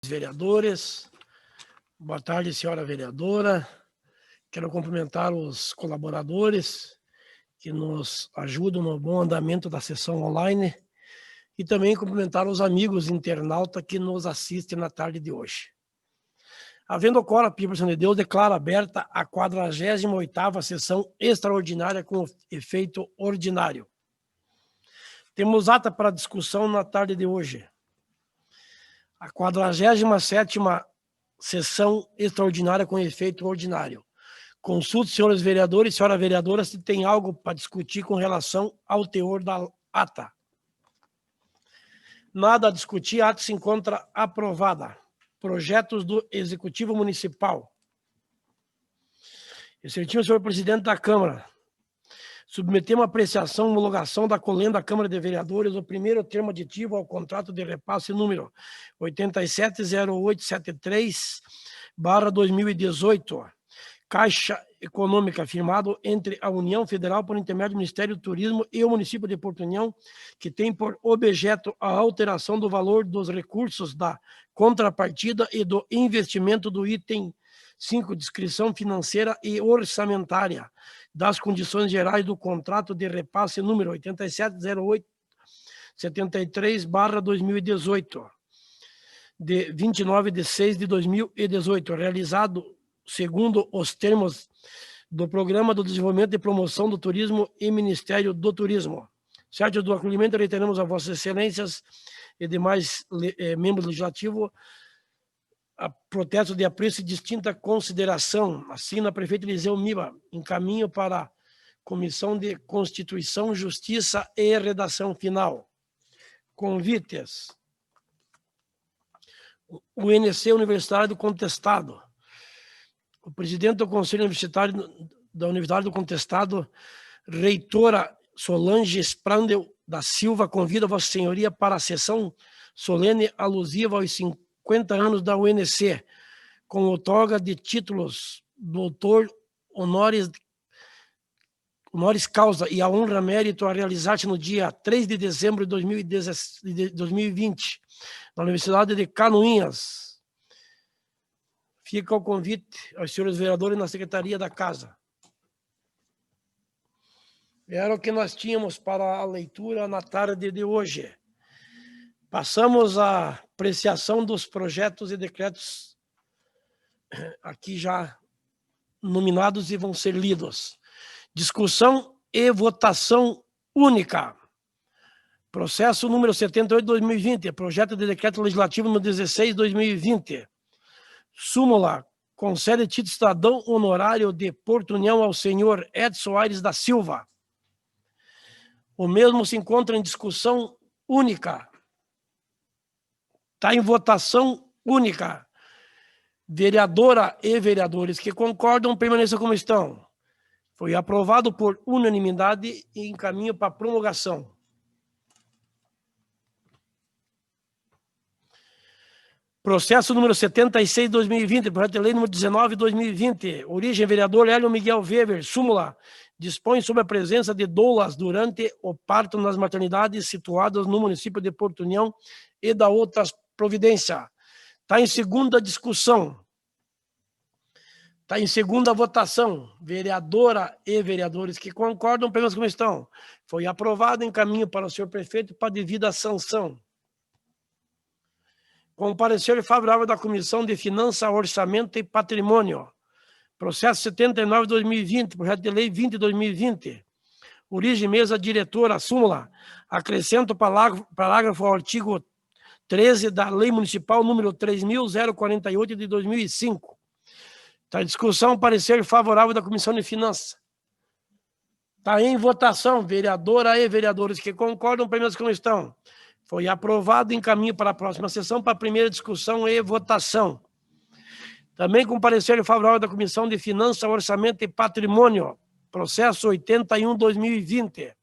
Vereadores, boa tarde, senhora vereadora. Quero cumprimentar os colaboradores que nos ajudam no bom andamento da sessão online e também cumprimentar os amigos internautas que nos assistem na tarde de hoje. Havendo quórum, a Pílula de Deus declara aberta a 48ª sessão extraordinária com efeito ordinário. Temos ata para discussão na tarde de hoje. A 47ª sessão extraordinária com efeito ordinário. Consulte, senhores vereadores e senhora vereadora, se tem algo para discutir com relação ao teor da ata. Nada a discutir, a ata se encontra aprovada. Projetos do Executivo Municipal. Excelentíssimo senhor presidente da Câmara, submetemos a apreciação e homologação da colenda da Câmara de Vereadores o primeiro termo aditivo ao contrato de repasse número 870873/2018, Caixa Econômica, firmado entre a União Federal por intermédio do Ministério do Turismo e o município de Porto União, que tem por objeto a alteração do valor dos recursos da contrapartida e do investimento do item 5, descrição financeira e orçamentária das condições gerais do contrato de repasse número 870873/2018, de 29/6/2018, realizado segundo os termos do Programa do Desenvolvimento e Promoção do Turismo e Ministério do Turismo. Certo do acolhimento, reiteramos a vossas excelências e demais membros legislativos a protesto de apreço e distinta consideração. Assina a prefeita Eliseu Miba, encaminho para a Comissão de Constituição, Justiça e Redação Final. Convites. O UNC Universitário do Contestado. O presidente do Conselho Universitário da Universidade do Contestado, reitora Solange Sprandel da Silva, convida a Vossa Senhoria para a sessão solene alusiva aos 50 anos da UNC, com outorga de títulos doutor honoris causa e a honra mérito a realizar-se no dia 3 de dezembro de 2020, na Universidade de Canoinhas. Fica o convite aos senhores vereadores na Secretaria da Casa. Era o que nós tínhamos para a leitura na tarde de hoje. Passamos à apreciação dos projetos e decretos aqui já nominados e vão ser lidos. Discussão e votação única. Processo número 78/2020, projeto de decreto legislativo número 16/2020. Súmula, concede título cidadão honorário de Porto União ao senhor Edson Aires da Silva. O mesmo se encontra em discussão única. Está em votação única. Vereadora e vereadores que concordam, permaneçam como estão. Foi aprovado por unanimidade e encaminho para promulgação. Processo número 76/2020, projeto de lei número 19/2020. Origem, vereador Hélio Miguel Weber. Súmula, dispõe sobre a presença de doulas durante o parto nas maternidades situadas no município de Porto União e da outras providência. Está em segunda discussão. Está em segunda votação. Vereadora e vereadores que concordam, permaneçam como estão. Foi aprovado, encaminho para o senhor prefeito para devida sanção. Com parecer favorável da Comissão de Finanças, Orçamento e Patrimônio. Processo 79/2020, projeto de lei 20/2020. Origem, mesa diretora, súmula. Acrescento parágrafo ao artigo 13 da Lei Municipal número 3.048 de 2005. Está em discussão, parecer favorável da Comissão de Finanças. Está em votação, vereadora e vereadores que concordam, permaneçam como estão. Foi aprovado, encaminho para a próxima sessão, para a primeira discussão e votação. Também com parecer favorável da Comissão de Finanças, Orçamento e Patrimônio. Processo 81/2020.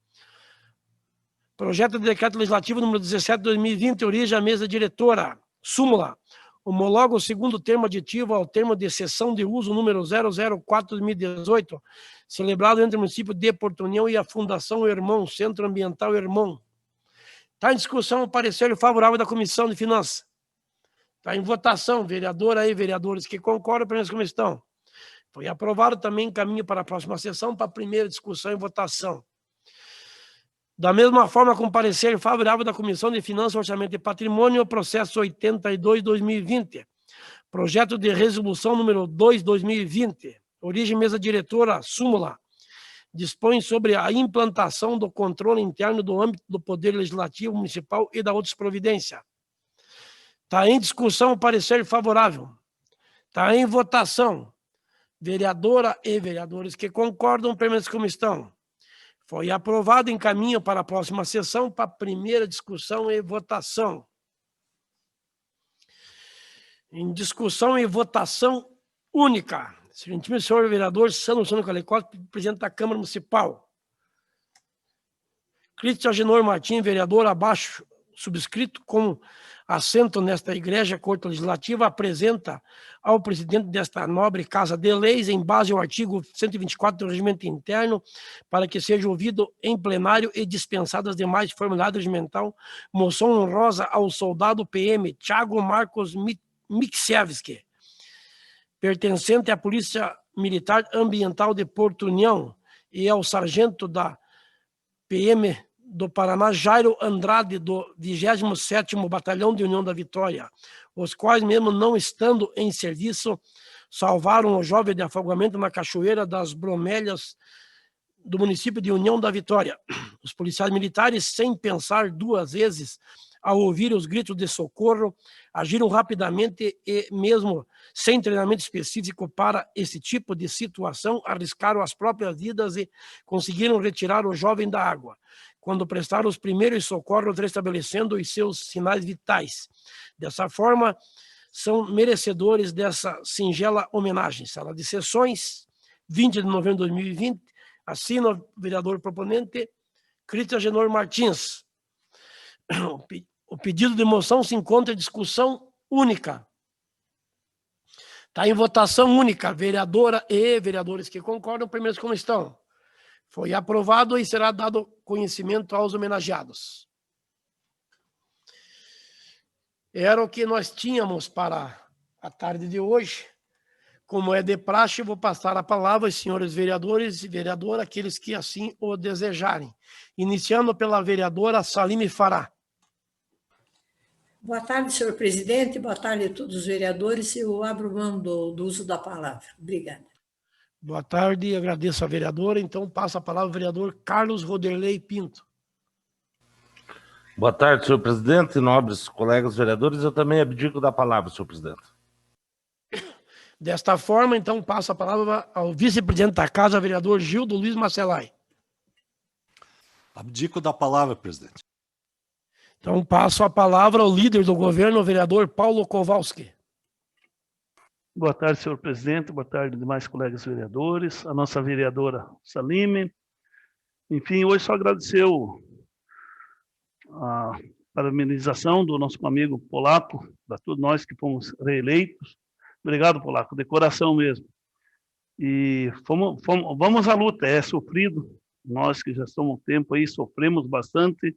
Projeto de decreto legislativo número 17/2020, origem à mesa diretora. Súmula, homologa o segundo termo aditivo ao termo de cessão de uso número 004/2018, celebrado entre o município de Porto União e a Fundação Irmão, Centro Ambiental Irmão. Está em discussão o parecer favorável da Comissão de Finanças. Está em votação, vereadora e vereadores que concordam, permaneçam como estão. Foi aprovado também, caminho para a próxima sessão, para a primeira discussão e votação. Da mesma forma, com parecer favorável da Comissão de Finanças, Orçamento e Patrimônio, processo 82/2020, projeto de resolução número 2/2020, origem mesa diretora, súmula, dispõe sobre a implantação do controle interno do âmbito do Poder Legislativo Municipal e da outras providências. Está em discussão o parecer favorável. Está em votação. Vereadora e vereadores que concordam, permaneçam como estão. Foi aprovado, encaminho para a próxima sessão, para a primeira discussão e votação. Em discussão e votação única. Excelentíssimo senhor vereador Sandro Luciano Calecosta, presidente da Câmara Municipal. Cristian Agenor Martins, vereador, abaixo subscrito, com assento nesta Igreja Corte Legislativa, apresenta ao presidente desta nobre Casa de Leis, em base ao artigo 124 do Regimento Interno, para que seja ouvido em plenário e dispensado as demais formalidades regimental, moção honrosa ao soldado PM Thiago Marcos Miksiewski, pertencente à Polícia Militar Ambiental de Porto União, e ao sargento da PM do Paraná, Jairo Andrade, do 27º Batalhão de União da Vitória, os quais, mesmo não estando em serviço, salvaram o jovem de afogamento na Cachoeira das Bromélias do município de União da Vitória. Os policiais militares, sem pensar duas vezes, ao ouvir os gritos de socorro, agiram rapidamente e, mesmo sem treinamento específico para esse tipo de situação, arriscaram as próprias vidas e conseguiram retirar o jovem da água, quando prestaram os primeiros socorros, restabelecendo os seus sinais vitais. Dessa forma, são merecedores dessa singela homenagem. Sala de sessões, 20 de novembro de 2020, assina o vereador proponente, Cristian Agenor Martins. O pedido de moção se encontra em discussão única. Está em votação única. Vereadora e vereadores que concordam, permaneçam como estão. Foi aprovado e será dado conhecimento aos homenageados. Era o que nós tínhamos para a tarde de hoje. Como é de praxe, eu vou passar a palavra aos senhores vereadores e vereadoras, aqueles que assim o desejarem. Iniciando pela vereadora Salime Fará. Boa tarde, senhor presidente. Boa tarde a todos os vereadores. Eu abro mão do uso da palavra. Obrigada. Boa tarde, agradeço a vereadora. Então, passa a palavra ao vereador Carlos Roderley Pinto. Boa tarde, senhor presidente, nobres colegas vereadores. Eu também abdico da palavra, senhor presidente. Desta forma, então, passo a palavra ao vice-presidente da Casa, vereador Gildo Luiz Macelai. Abdico da palavra, presidente. Então, passo a palavra ao líder do governo, o vereador Paulo Kowalski. Boa tarde, senhor presidente. Boa tarde, demais colegas vereadores. A nossa vereadora Salime. Enfim, hoje só agradecer a parabenização do nosso amigo Polaco, para todos nós que fomos reeleitos. Obrigado, Polaco, de coração mesmo. E vamos à luta, é sofrido. Nós que já estamos um tempo aí, sofremos bastante,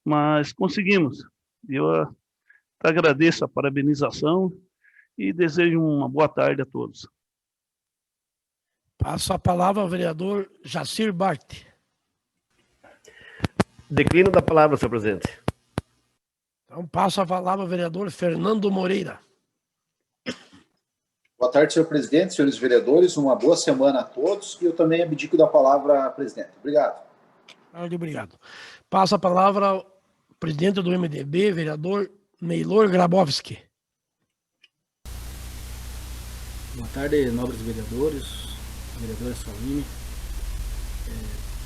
mas conseguimos. Eu agradeço a parabenização e desejo uma boa tarde a todos. Passo a palavra ao vereador Jacir Bart. Declino da palavra, senhor presidente. Então, passo a palavra ao vereador Fernando Moreira. Boa tarde, senhor presidente, senhores vereadores. Uma boa semana a todos. E eu também abdico da palavra, presidente. Obrigado. Obrigado. Passo a palavra ao presidente do MDB, vereador Neylor Grabowski. Boa tarde, nobres vereadores, vereadora Salime.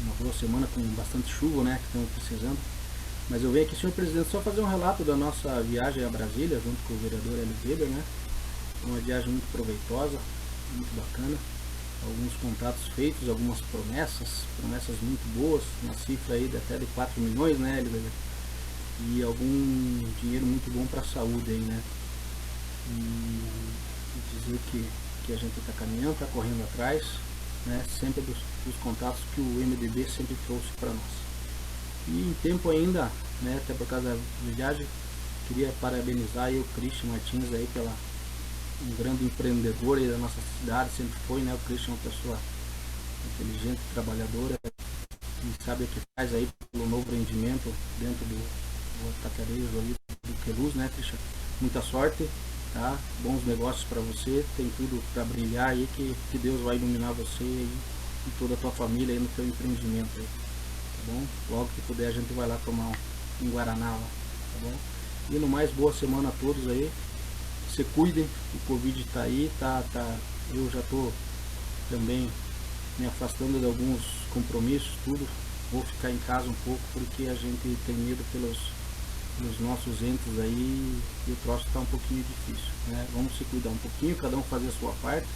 Uma boa semana com bastante chuva, né, que estamos precisando. Mas eu venho aqui, senhor presidente, só fazer um relato da nossa viagem a Brasília, junto com o vereador Hélio Weber, né. Uma viagem muito proveitosa, muito bacana. Alguns contatos feitos, algumas promessas muito boas, uma cifra aí de até de 4 milhões, né, Hélio Weber? E algum dinheiro muito bom para a saúde aí, né. E dizer que a gente está caminhando, está correndo atrás, né, sempre dos contatos que o MDB sempre trouxe para nós. E em tempo ainda, né, até por causa da viagem, queria parabenizar aí o Christian Martins aí pela um grande empreendedor aí da nossa cidade, sempre foi, né? O Christian é uma pessoa inteligente, trabalhadora, e sabe o que faz aí pelo novo rendimento dentro do atacarejo ali do Queluz, né, Christian? Muita sorte, tá? Bons negócios para você, tem tudo para brilhar aí, que Deus vai iluminar você aí, e toda a tua família aí no teu empreendimento aí, tá bom? Logo que puder a gente vai lá tomar um Guaraná lá, tá bom? E no mais, boa semana a todos aí, se cuidem, o Covid tá aí, eu já tô também me afastando de alguns compromissos, tudo, vou ficar em casa um pouco porque a gente tem medo pelos nossos entes aí, e o troço está um pouquinho difícil, né? Vamos se cuidar um pouquinho, cada um fazer a sua parte,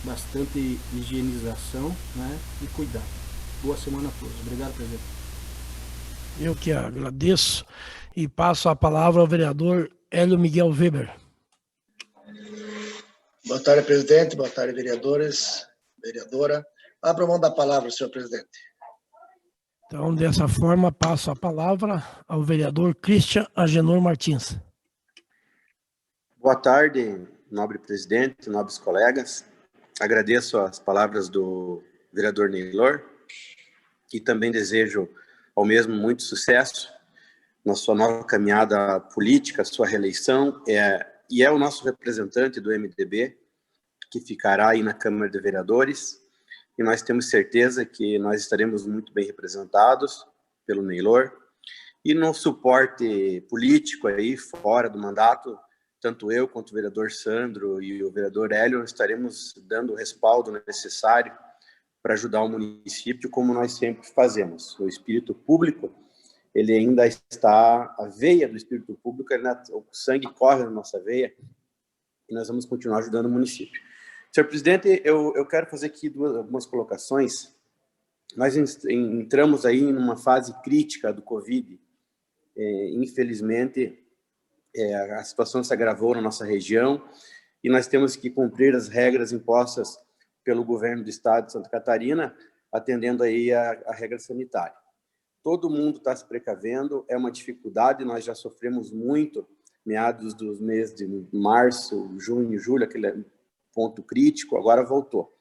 bastante higienização, né? E cuidar. Boa semana a todos. Obrigado, presidente. Eu que agradeço e passo a palavra ao vereador Hélio Miguel Weber. Boa tarde, presidente. Boa tarde, vereadores, vereadora. Abra mão da palavra, senhor presidente. Então, dessa forma, passo a palavra ao vereador Christian Agenor Martins. Boa tarde, nobre presidente, nobres colegas. Agradeço as palavras do vereador Neylor e também desejo ao mesmo muito sucesso na sua nova caminhada política, sua reeleição, e é o nosso representante do MDB, que ficará aí na Câmara de Vereadores, e nós temos certeza que nós estaremos muito bem representados pelo Neylor, e no suporte político aí, fora do mandato, tanto eu quanto o vereador Sandro e o vereador Hélio estaremos dando o respaldo necessário para ajudar o município, como nós sempre fazemos. O espírito público, ele ainda está, a veia do espírito público, o sangue corre na nossa veia, e nós vamos continuar ajudando o município. Senhor presidente, eu quero fazer aqui algumas colocações. Nós entramos aí numa fase crítica do Covid. Infelizmente, a situação se agravou na nossa região e nós temos que cumprir as regras impostas pelo governo do estado de Santa Catarina, atendendo aí a regra sanitária. Todo mundo está se precavendo, é uma dificuldade, nós já sofremos muito, meados dos meses de março, junho, julho, aquele ponto crítico, agora voltou.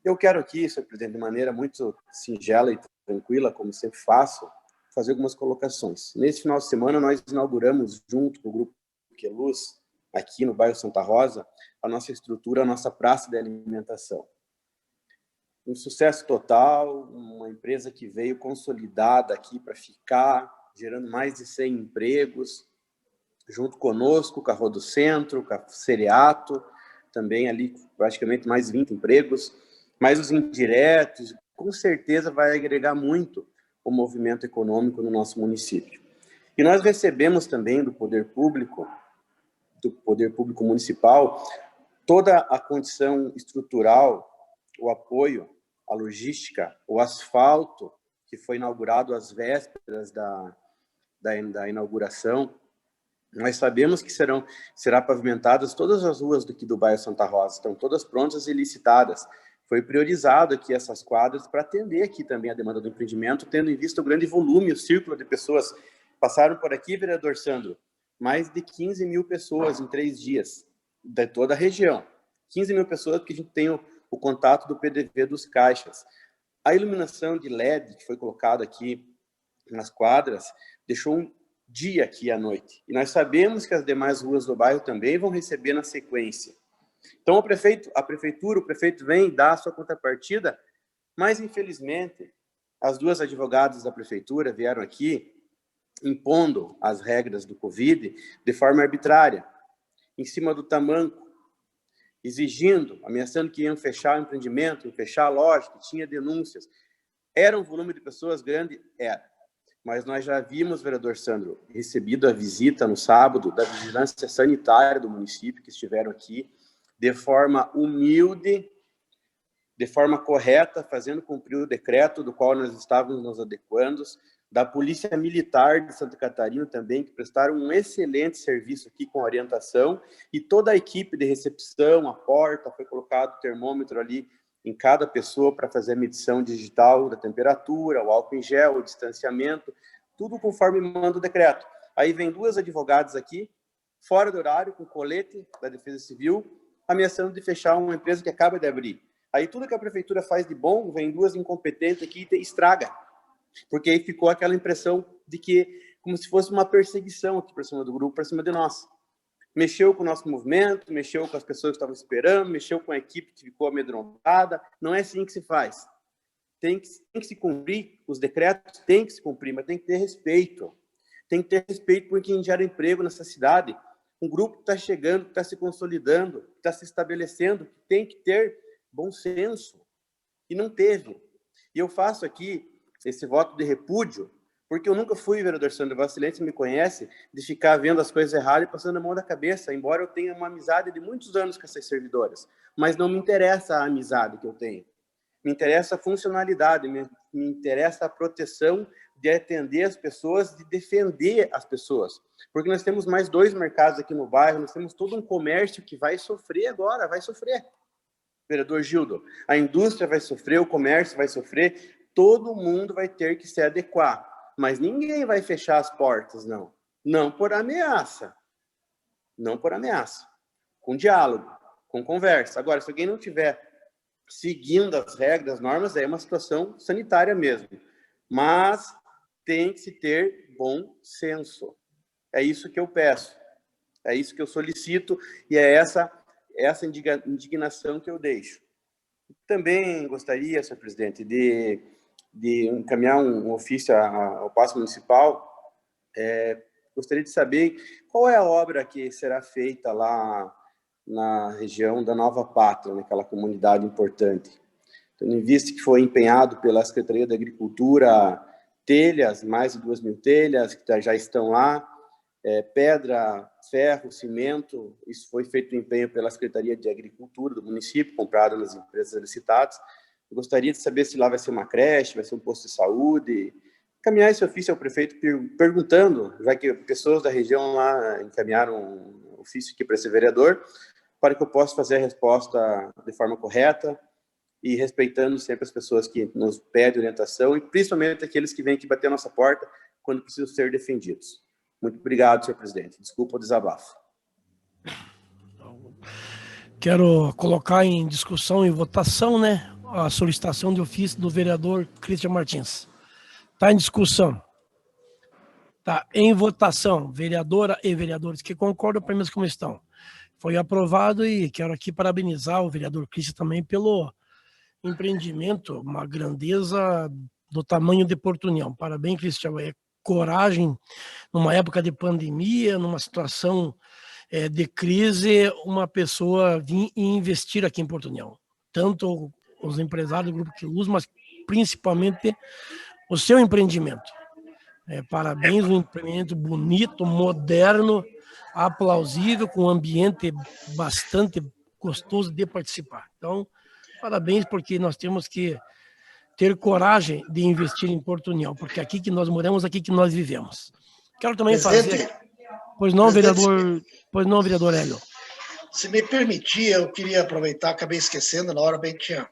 Eu quero aqui, senhor presidente, de maneira muito singela e tranquila, como sempre faço, fazer algumas colocações. Nesse final de semana, nós inauguramos, junto com o Grupo Queluz, aqui no bairro Santa Rosa, a nossa estrutura, a nossa praça de alimentação. Um sucesso total, uma empresa que veio consolidada aqui para ficar, gerando mais de 100 empregos, junto conosco, com a Rodo Centro, com a Cereato, também ali praticamente mais 20 empregos, mais os indiretos, com certeza vai agregar muito o movimento econômico no nosso município. E nós recebemos também do poder público municipal, toda a condição estrutural, o apoio, a logística, o asfalto, que foi inaugurado às vésperas da inauguração. Nós sabemos que será pavimentadas todas as ruas aqui do bairro Santa Rosa, estão todas prontas e licitadas. Foi priorizado aqui essas quadras para atender aqui também a demanda do empreendimento, tendo em vista o grande volume, o círculo de pessoas. Passaram por aqui, vereador Sandro, mais de 15 mil pessoas em 3 dias, de toda a região. 15 mil pessoas, porque a gente tem o contato do PDV dos caixas. A iluminação de LED que foi colocada aqui nas quadras deixou um dia aqui à noite. E nós sabemos que as demais ruas do bairro também vão receber na sequência. Então, o prefeito vem dar a sua contrapartida, mas, infelizmente, as duas advogadas da prefeitura vieram aqui impondo as regras do Covid de forma arbitrária, em cima do tamanco, exigindo, ameaçando que iam fechar o empreendimento, fechar a loja, que tinha denúncias. Era um volume de pessoas grande? Era. Mas nós já vimos, vereador Sandro, recebido a visita no sábado da Vigilância Sanitária do município, que estiveram aqui, de forma humilde, de forma correta, fazendo cumprir o decreto do qual nós estávamos nos adequando, da Polícia Militar de Santa Catarina também, que prestaram um excelente serviço aqui com orientação, e toda a equipe de recepção, a porta, foi colocado termômetro ali em cada pessoa para fazer a medição digital da temperatura, o álcool em gel, o distanciamento, tudo conforme manda o decreto. Aí vem 2 advogadas aqui, fora do horário, com colete da Defesa Civil, ameaçando de fechar uma empresa que acaba de abrir. Aí tudo que a prefeitura faz de bom, vem 2 incompetentes aqui e estraga. Porque aí ficou aquela impressão de que, como se fosse uma perseguição aqui para cima do grupo, para cima de nós. Mexeu com o nosso movimento, mexeu com as pessoas que estavam esperando, mexeu com a equipe que ficou amedrontada. Não é assim que se faz. Tem que se cumprir, os decretos têm que se cumprir, mas tem que ter respeito. Tem que ter respeito por quem gera emprego nessa cidade. Um grupo que está chegando, que está se consolidando, que está se estabelecendo, que tem que ter bom senso. E não teve. E eu faço aqui esse voto de repúdio, porque eu nunca fui, vereador Sandro Vassilente, me conhece, de ficar vendo as coisas erradas e passando a mão da cabeça, embora eu tenha uma amizade de muitos anos com essas servidoras. Mas não me interessa a amizade que eu tenho. Me interessa a funcionalidade, me interessa a proteção de atender as pessoas, de defender as pessoas. Porque nós temos mais 2 mercados aqui no bairro, nós temos todo um comércio que vai sofrer agora, vai sofrer. Vereador Gildo, a indústria vai sofrer, o comércio vai sofrer, todo mundo vai ter que se adequar. Mas ninguém vai fechar as portas, não. Não por ameaça. Não por ameaça. Com diálogo, com conversa. Agora, se alguém não tiver seguindo as regras, as normas, é uma situação sanitária mesmo. Mas tem que se ter bom senso. É isso que eu peço. É isso que eu solicito e é essa indignação que eu deixo. Também gostaria, senhor presidente, de encaminhar um ofício ao Paço Municipal. Gostaria de saber qual é a obra que será feita lá na região da Nova Pátria, naquela comunidade importante. Tendo em vista que foi empenhado pela Secretaria da Agricultura telhas, mais de 2.000 telhas que já estão lá, pedra, ferro, cimento, isso foi feito em empenho pela Secretaria de Agricultura do município, comprado nas empresas licitadas. Eu gostaria de saber se lá vai ser uma creche, vai ser um posto de saúde, encaminhar esse ofício ao prefeito perguntando, já que pessoas da região lá encaminharam um ofício aqui para esse vereador, para que eu possa fazer a resposta de forma correta e respeitando sempre as pessoas que nos pedem orientação e principalmente aqueles que vêm aqui bater a nossa porta quando precisam ser defendidos. Muito obrigado, senhor presidente. Desculpa o desabafo. Quero colocar em discussão e votação, né, a solicitação de ofício do vereador Christian Martins. Está em discussão. Está em votação. Vereadora e vereadores que concordam, apenas como estão. Foi aprovado e quero aqui parabenizar o vereador Christian também pelo empreendimento, uma grandeza do tamanho de Porto União. Parabéns, Christian. É coragem, numa época de pandemia, numa situação de crise, uma pessoa vir e investir aqui em Porto União. Tanto os empresários do Grupo Quiluz, mas principalmente o seu empreendimento. Parabéns, um empreendimento bonito, moderno, aplausível, com um ambiente bastante gostoso de participar. Então, parabéns, porque nós temos que ter coragem de investir em Porto União, porque aqui que nós moramos, aqui que nós vivemos. Quero também fazer... Pois não, vereador Hélio. Se me permitir, eu queria aproveitar, acabei esquecendo, na hora bem que tinha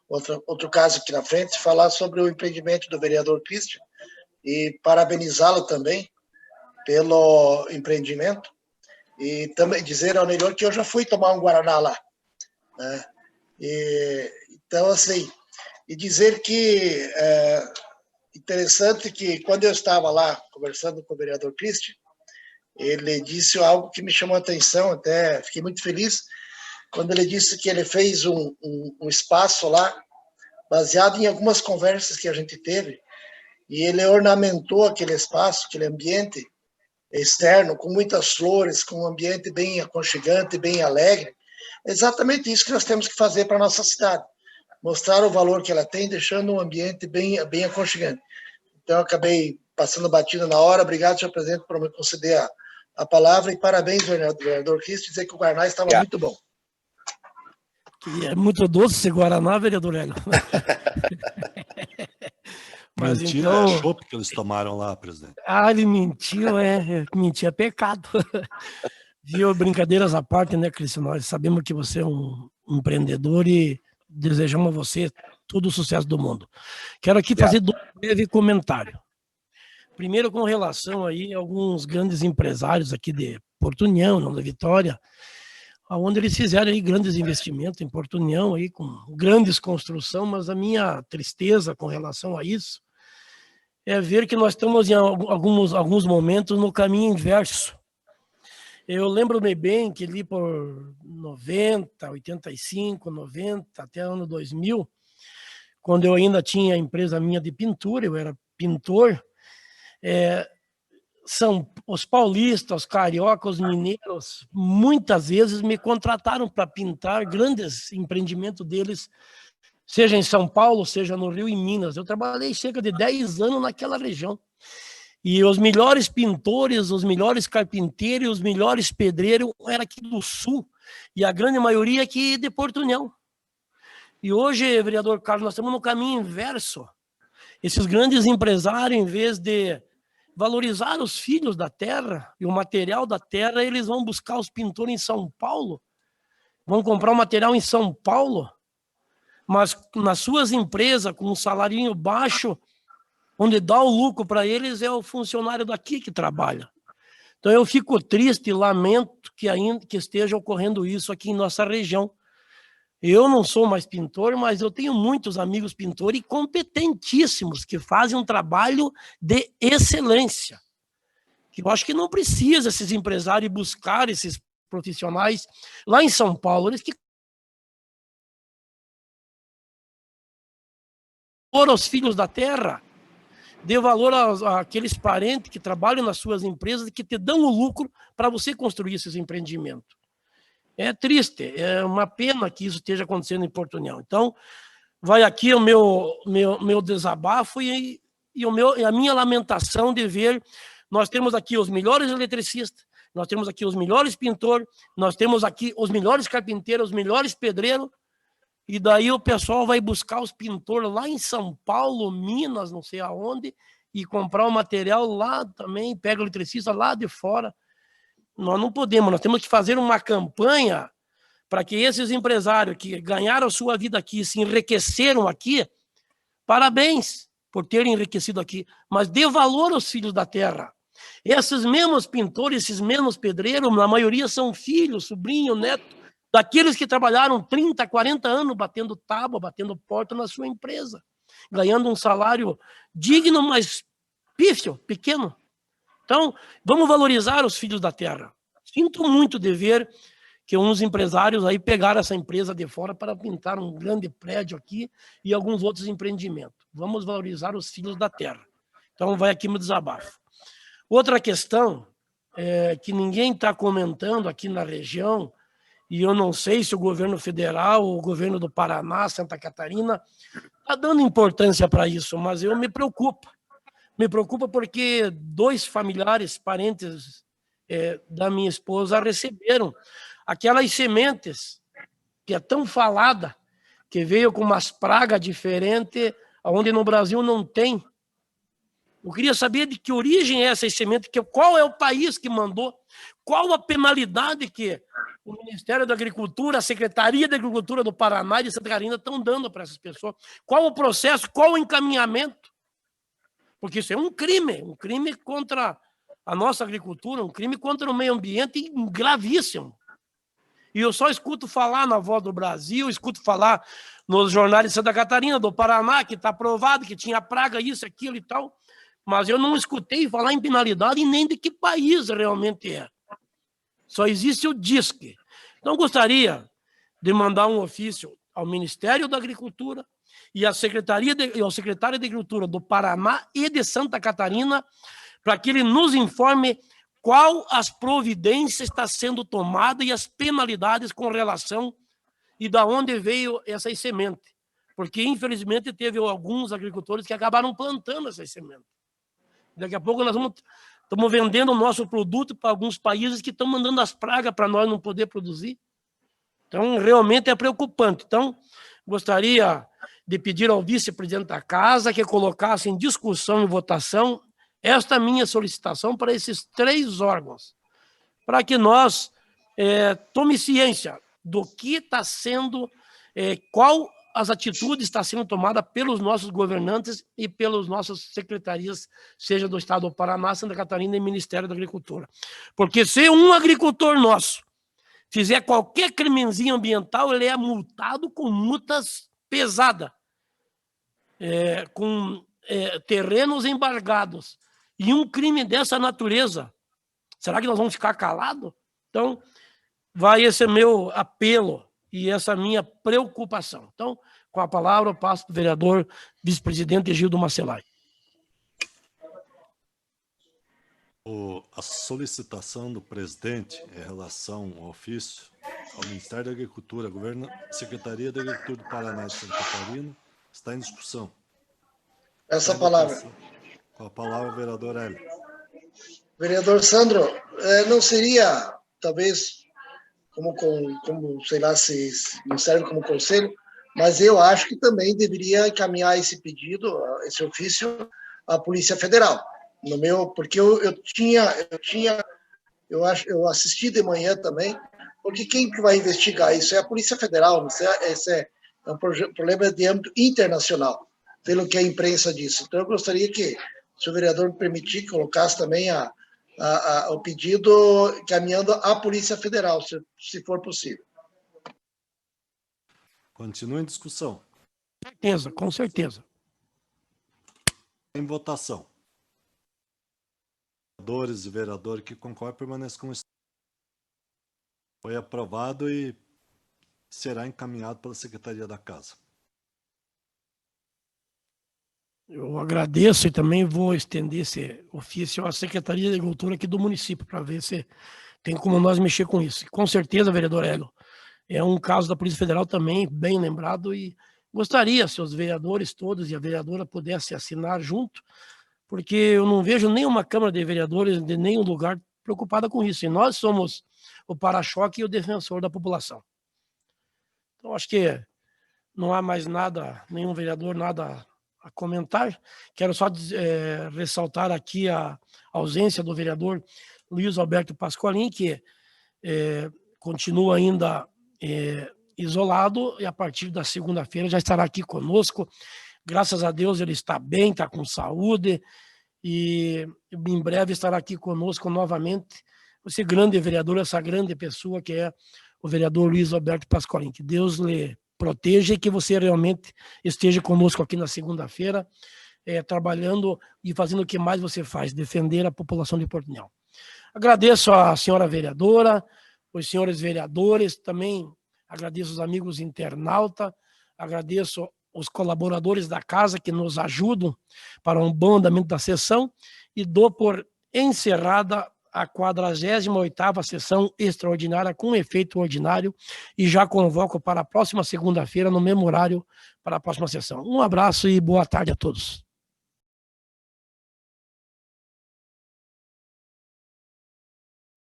outro caso aqui na frente, falar sobre o empreendimento do vereador Christian e parabenizá-lo também pelo empreendimento e também dizer ao Neilor que eu já fui tomar um Guaraná lá, né? Então, assim, e dizer que é interessante que quando eu estava lá conversando com o vereador Christian, ele disse algo que me chamou a atenção, até fiquei muito feliz, quando ele disse que ele fez um espaço lá, baseado em algumas conversas que a gente teve, e ele ornamentou aquele espaço, aquele ambiente externo, com muitas flores, com um ambiente bem aconchegante, bem alegre. É exatamente isso que nós temos que fazer para a nossa cidade, mostrar o valor que ela tem, deixando um ambiente bem aconchegante. Então, eu acabei passando batida na hora. Obrigado, senhor presidente, por me conceder a palavra e parabéns, vereador Cristo, dizer que o Guaraná estava muito bom. Que é muito doce esse Guaraná, vereador Hélio. Mas mentira, então... é chopp que eles tomaram lá, presidente. Ele mentiu, mentir é pecado. Viu, brincadeiras à parte, né, Cristian? Nós sabemos que você é um empreendedor e desejamos a você todo o sucesso do mundo. Quero aqui fazer um breve comentário. Primeiro, com relação aí a alguns grandes empresários aqui de Porto União, não da Vitória, onde eles fizeram aí grandes investimentos em Porto União, aí, com grandes construções, mas a minha tristeza com relação a isso é ver que nós estamos em alguns momentos no caminho inverso. Eu lembro-me bem que ali por 90, 85, 90, até ano 2000, quando eu ainda tinha a empresa minha de pintura, eu era pintor, os paulistas, os cariocas, os mineiros, muitas vezes me contrataram para pintar grandes empreendimentos deles, seja em São Paulo, seja no Rio e Minas. Eu trabalhei cerca de 10 anos naquela região. E os melhores pintores, os melhores carpinteiros, os melhores pedreiros eram aqui do Sul, e a grande maioria aqui de Porto União. E hoje, vereador Carlos, nós estamos no caminho inverso. Esses grandes empresários, em vez de valorizar os filhos da terra e o material da terra, eles vão buscar os pintores em São Paulo, vão comprar o material em São Paulo, mas nas suas empresas, com um salário baixo, onde dá o lucro para eles é o funcionário daqui que trabalha. Então eu fico triste e lamento que ainda que esteja ocorrendo isso aqui em nossa região. Eu não sou mais pintor, mas eu tenho muitos amigos pintores competentíssimos que fazem um trabalho de excelência. Eu acho que não precisa esses empresários buscar esses profissionais lá em São Paulo. Eles que foram os filhos da terra, dê valor àqueles parentes que trabalham nas suas empresas e que te dão o lucro para você construir esses empreendimentos. É triste, é uma pena que isso esteja acontecendo em Porto União. Então, vai aqui o meu desabafo e a minha lamentação de ver, nós temos aqui os melhores eletricistas, nós temos aqui os melhores pintores, nós temos aqui os melhores carpinteiros, os melhores pedreiros, e daí o pessoal vai buscar os pintores lá em São Paulo, Minas, não sei aonde, e comprar o material lá também, pega o eletricista lá de fora. Nós não podemos, nós temos que fazer uma campanha para que esses empresários que ganharam sua vida aqui, se enriqueceram aqui, parabéns por terem enriquecido aqui, mas dê valor aos filhos da terra. Esses mesmos pintores, esses mesmos pedreiros, na maioria são filhos, sobrinho, neto, daqueles que trabalharam 30, 40 anos batendo tábua, batendo porta na sua empresa, ganhando um salário digno, mas pífio, pequeno. Então, vamos valorizar os filhos da terra. Sinto muito de ver que uns empresários aí pegaram essa empresa de fora para pintar um grande prédio aqui e alguns outros empreendimentos. Vamos valorizar os filhos da terra. Então, vai aqui meu desabafo. Outra questão que ninguém está comentando aqui na região, e eu não sei se o governo federal, o governo do Paraná, Santa Catarina, está dando importância para isso, mas eu me preocupo. Me preocupa porque 2 familiares, parentes da minha esposa, receberam aquelas sementes que é tão falada, que veio com umas pragas diferentes, onde no Brasil não tem. Eu queria saber de que origem é essas sementes, qual é o país que mandou, qual a penalidade que o Ministério da Agricultura, a Secretaria da Agricultura do Paraná e de Santa Catarina estão dando para essas pessoas. Qual o processo, qual o encaminhamento? Porque isso é um crime contra a nossa agricultura, um crime contra o meio ambiente gravíssimo. E eu só escuto falar na Voz do Brasil, escuto falar nos jornais de Santa Catarina, do Paraná, que está provado que tinha praga, isso, aquilo e tal, mas eu não escutei falar em penalidade e nem de que país realmente é. Só existe o DISC. Então, gostaria de mandar um ofício ao Ministério da Agricultura e ao secretário de Agricultura do Paraná e de Santa Catarina, para que ele nos informe qual as providências está sendo tomada e as penalidades com relação e da onde veio essas sementes. Porque, infelizmente, teve alguns agricultores que acabaram plantando essas sementes. Daqui a pouco nós estamos vendendo o nosso produto para alguns países que estão mandando as pragas para nós não poder produzir. Então, realmente é preocupante. Então, gostaria de pedir ao vice-presidente da Casa que colocasse em discussão e votação esta minha solicitação para esses 3 órgãos, para que nós tome ciência do que está sendo, qual as atitudes estão sendo tomadas pelos nossos governantes e pelas nossas secretarias, seja do Estado do Paraná, Santa Catarina e Ministério da Agricultura. Porque se um agricultor nosso fizer qualquer crimezinho ambiental, ele é multado com multas pesadas, com terrenos embargados. E um crime dessa natureza, será que nós vamos ficar calados? Então, vai esse meu apelo e essa minha preocupação. Então, com a palavra, eu passo para o vereador vice-presidente Gildo Macelai. A solicitação do presidente em relação ao ofício ao Ministério da Agricultura, Secretaria da Agricultura do Paraná e Santa Catarina, está em discussão. Essa palavra. Com a palavra, vereador Hélio. Vereador Sandro, não seria, talvez, sei lá, se não serve como conselho, mas eu acho que também deveria encaminhar esse pedido, esse ofício, à Polícia Federal. Porque eu assisti de manhã também, porque quem que vai investigar isso é a Polícia Federal, esse é um problema de âmbito internacional, pelo que a imprensa disse. Então, eu gostaria que, se o vereador me permitir, colocasse também o pedido caminhando à Polícia Federal, se for possível. Continua em discussão. Certeza, com certeza. Em votação. Vereadores e vereadores que concordam permaneçam com isso. Foi aprovado e será encaminhado pela Secretaria da Casa. Eu agradeço e também vou estender esse ofício à Secretaria de Agricultura aqui do município, para ver se tem como nós mexer com isso. E, com certeza, vereador Hélio, é um caso da Polícia Federal também, bem lembrado, e gostaria, se os vereadores todos e a vereadora pudessem assinar junto, porque eu não vejo nenhuma Câmara de Vereadores de nenhum lugar preocupada com isso. E nós somos o para-choque e o defensor da população. Então, acho que não há mais nada, nenhum vereador, nada a comentar. Quero só ressaltar aqui a ausência do vereador Luiz Alberto Pasqualin, que continua ainda isolado, e a partir da segunda-feira já estará aqui conosco. Graças a Deus ele está bem, está com saúde, e em breve estará aqui conosco novamente esse grande vereador, essa grande pessoa que é o vereador Luiz Alberto Pasqualin. Que Deus lhe proteja e que você realmente esteja conosco aqui na segunda-feira, trabalhando e fazendo o que mais você faz, defender a população de Portunhol. Agradeço à senhora vereadora, os senhores vereadores, também agradeço os amigos internautas, agradeço os colaboradores da casa que nos ajudam para um bom andamento da sessão, e dou por encerrada a 48ª sessão extraordinária com efeito ordinário, e já convoco para a próxima segunda-feira, no mesmo horário, para a próxima sessão. Um abraço e boa tarde a todos.